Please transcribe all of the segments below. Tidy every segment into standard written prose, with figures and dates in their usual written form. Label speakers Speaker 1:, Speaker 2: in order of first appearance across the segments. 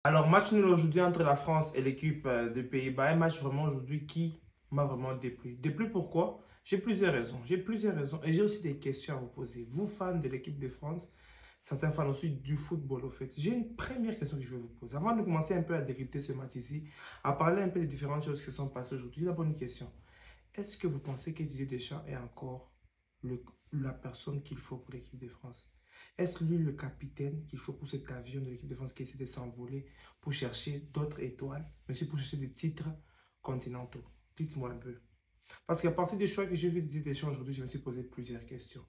Speaker 1: Alors, match nul aujourd'hui entre la France et l'équipe des Pays-Bas. Un match vraiment aujourd'hui qui m'a vraiment déplu. Déplu pourquoi? J'ai plusieurs raisons. J'ai plusieurs raisons et j'ai aussi des questions à vous poser. Vous, fans de l'équipe de France, certains fans aussi du football, au fait. J'ai une première question que je vais vous poser. Avant de commencer un peu à décrypter ce match ici, à parler un peu des différentes choses qui se sont passées aujourd'hui, la bonne question. Est-ce que vous pensez que Didier Deschamps est encore le- la personne qu'il faut pour l'équipe de France? Est-ce lui le capitaine qu'il faut pour cet avion de l'équipe de France qui essaie de s'envoler pour chercher d'autres étoiles, mais aussi pour chercher des titres continentaux? Dites-moi un peu. Parce qu'à partir des choix que j'ai vu des Deschamps aujourd'hui, je me suis posé plusieurs questions.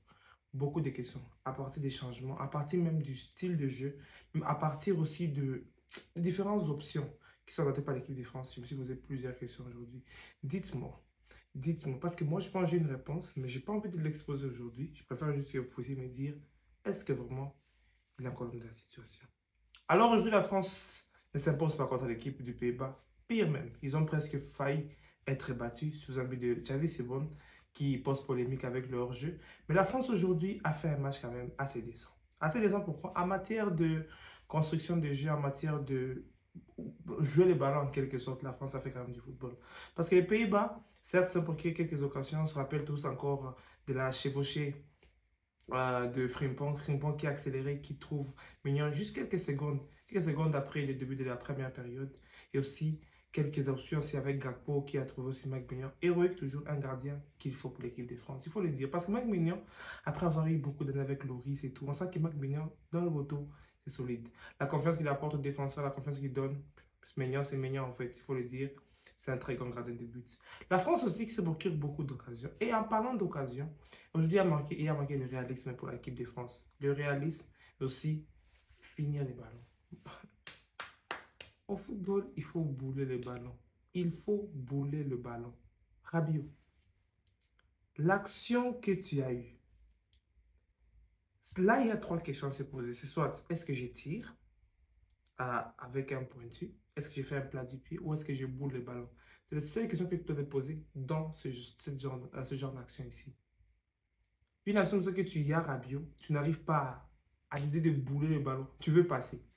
Speaker 1: Beaucoup de questions. À partir des changements, à partir même du style de jeu, même à partir aussi de différentes options qui sont adoptées par l'équipe de France, je me suis posé plusieurs questions aujourd'hui. Dites-moi. Dites-moi, parce que moi, je pense que j'ai une réponse, mais je n'ai pas envie de l'exposer aujourd'hui. Je préfère juste que vous puissiez me dire, est-ce que vraiment il est encore dans la situation? Alors aujourd'hui, la France ne s'impose pas contre l'équipe du Pays-Bas. Pire même, ils ont presque failli être battus sous un but de Xavi Simons qui pose polémique avec leur jeu. Mais la France aujourd'hui a fait un match quand même assez décent. Assez décent pourquoi? En matière de construction de jeu, en matière de jouer les ballons en quelque sorte, la France a fait quand même du football. Parce que les Pays-Bas, certes, sont pour quelques occasions, on se rappelle tous encore de la chevauchée de Frimpong. Frimpong qui a accéléré, qui trouve Mignon juste quelques secondes après le début de la première période. Et aussi quelques options aussi avec Gakpo qui a trouvé aussi Mike Mignon. Héroïque, toujours un gardien qu'il faut pour l'équipe de France. Il faut le dire. Parce que Mike Mignon, après avoir eu beaucoup d'années avec Loris et tout, on sent que Mike Mignon, dans le moto, c'est solide. La confiance qu'il apporte aux défenseurs, la confiance qu'il donne, Mignon, c'est Mignon en fait, il faut le dire. C'est un très grand gardien de but. La France aussi qui se procure beaucoup d'occasions. Et en parlant d'occasions, aujourd'hui, il a manqué le réalisme pour l'équipe de France. Le réalisme, aussi, finir les ballons. Au football, il faut bouler les ballons. Il faut bouler le ballon. Rabiot, l'action que tu as eue, là, il y a trois questions à se poser. C'est soit, est-ce que je tire avec un pointu? Est-ce que je fais un plat du pied ou est-ce que je boule le ballon? C'est la seule question que tu dois te poser dans ce genre d'action ici. Une action comme ça que tu y as, Rabiot, tu n'arrives pas à l'idée de bouler le ballon. Tu veux passer.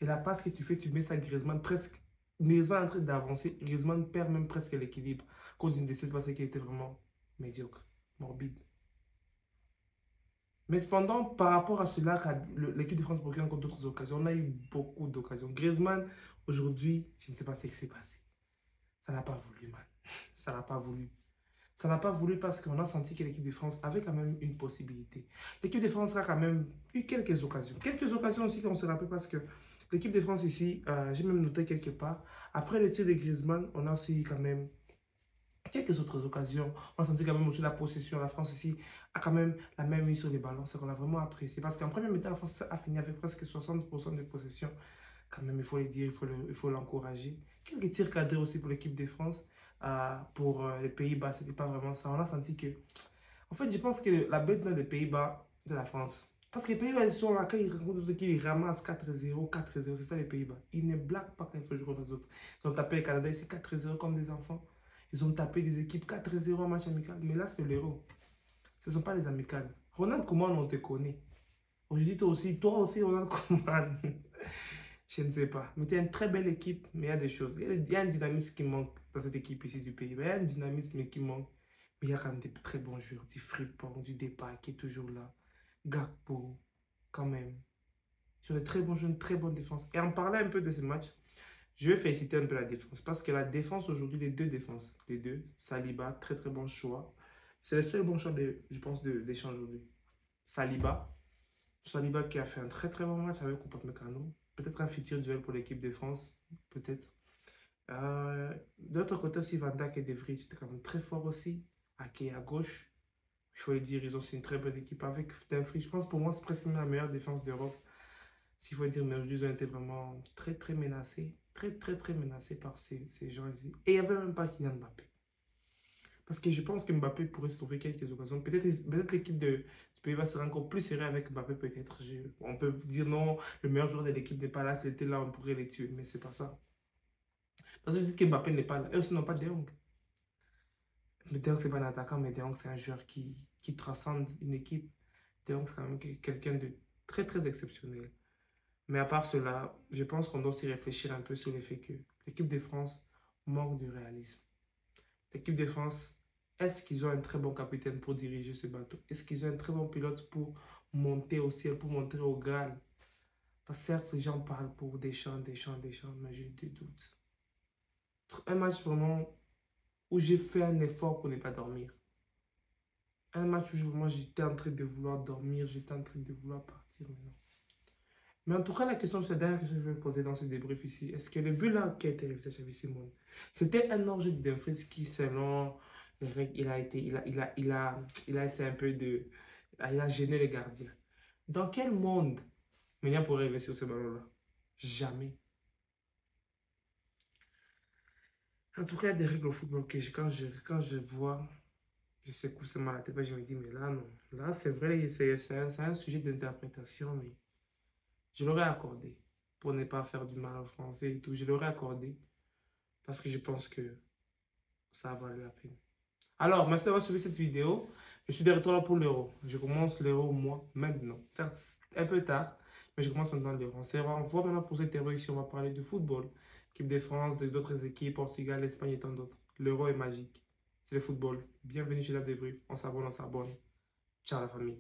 Speaker 1: Et la passe que tu fais, tu mets ça à Griezmann presque. Griezmann est en train d'avancer. Griezmann perd même presque l'équilibre à cause d'une de ces passes qui était vraiment médiocre, morbide. Mais cependant, par rapport à cela, l'équipe de France procure encore d'autres occasions. On a eu beaucoup d'occasions. Griezmann, aujourd'hui, je ne sais pas ce qui s'est passé. Ça n'a pas voulu, man. Ça n'a pas voulu. Ça n'a pas voulu parce qu'on a senti que l'équipe de France avait quand même une possibilité. L'équipe de France a quand même eu quelques occasions. Quelques occasions aussi qu'on se rappelle parce que l'équipe de France ici, j'ai même noté quelque part, après le tir de Griezmann, on a aussi quand même quelques autres occasions. On a senti quand même aussi la possession. La France ici a quand même la même mise sur les ballons. C'est qu'on a vraiment apprécié. Parce qu'en première mi-temps, la France a fini avec presque 60% de possession. Quand même, il faut le dire, il faut l'encourager. Quelques tirs cadrés aussi pour l'équipe de France. Pour les Pays-Bas, c'était pas vraiment ça. On a senti que. En fait, je pense que la bête des Pays-Bas, de la France. Parce que les Pays-Bas, ils sont là, quand ils rencontrent d'autres équipes, ils ramassent 4-0, 4-0. C'est ça les Pays-Bas. Ils ne blaguent pas quand il faut jouer contre les autres. Ils ont tapé le Canada ici 4-0 comme des enfants. Ils ont tapé des équipes 4-0 en match amical. Mais là, c'est l'euro. Ce ne sont pas les amicales. Ronald Koeman, on te connaît. Aujourd'hui, toi aussi, Ronald Koeman. Je ne sais pas. Mais tu as une très belle équipe, mais il y a des choses. Il y a un dynamisme qui manque dans cette équipe ici du pays. Il y a un dynamisme qui manque. Mais il y a quand même des très bons joueurs. Du Frimpong, du Depay qui est toujours là. Gakpo, quand même. Sur des très bons jeux, une très bonne défense. Et en parlant un peu de ce match, je vais féliciter un peu la défense. Parce que la défense aujourd'hui, les deux défenses, les deux, Saliba, très très bon choix. C'est le seul bon choix, je pense, d'échange aujourd'hui. Saliba. Saliba qui a fait un très très bon match avec Upamecano. Peut-être un futur duel pour l'équipe de France. Peut-être. De l'autre côté aussi, Van Dijk et De Vrij étaient quand même très forts aussi. Ake à gauche. Il faut le dire, ils ont aussi une très bonne équipe avec Dumfries. Je pense pour moi, c'est presque la meilleure défense d'Europe. S'il faut dire, mais aujourd'hui, ils ont été vraiment très très menacés. Très très très menacés par ces gens ici. Et il n'y avait même pas Kylian Mbappé. Parce que je pense que Mbappé pourrait se trouver quelques occasions. Peut-être l'équipe du Pays-Bas sera encore plus serrée avec Mbappé, peut-être. On peut dire non, le meilleur joueur de l'équipe n'est pas là. S'il était là, on pourrait les tuer. Mais c'est pas ça. Parce que vous dites que Mbappé n'est pas là. Eux aussi n'ont pas De Jong. Mais De Jong, c'est pas un attaquant, mais De Jong, c'est un joueur qui transcende une équipe. De Jong, c'est quand même quelqu'un de très, très exceptionnel. Mais à part cela, je pense qu'on doit aussi réfléchir un peu sur le fait que l'équipe de France manque de réalisme. L'équipe de France, est-ce qu'ils ont un très bon capitaine pour diriger ce bateau? Est-ce qu'ils ont un très bon pilote pour monter au ciel, pour monter au Graal? Parce que certes, les gens parlent pour Deschamps, mais j'ai des doutes. Un match vraiment où j'ai fait un effort pour ne pas dormir. Un match où vraiment j'étais en train de vouloir dormir, j'étais en train de vouloir partir maintenant. Mais en tout cas, la question, c'est la dernière question que je vais poser dans ce débrief ici. Est-ce que le but là qui a été réalisé chez Simone, c'était un hors-jeu de Dumfries qui, selon les règles, il a essayé un peu de... Il a gêné les gardiens. Dans quel monde Ménia pourrait rêver sur ce ballon-là? Jamais. En tout cas, il y a des règles au football que quand je vois, je secoue seulement la tête, je me dis, mais là, non. Là, c'est vrai, c'est un sujet d'interprétation, mais je l'aurais accordé pour ne pas faire du mal en français et tout. Je l'aurais accordé parce que je pense que ça a valu la peine. Alors, merci d'avoir suivi cette vidéo. Je suis de retour là pour l'Euro. Je commence l'Euro moi maintenant. Certes, un peu tard, mais je commence maintenant l'Euro. On voit maintenant pour cette Euro ici, on va parler de football. Équipe de France, d'autres équipes, Portugal, l'Espagne et tant d'autres. L'Euro est magique. C'est le football. Bienvenue chez la débrief. On s'abonne, on s'abonne. Ciao la famille.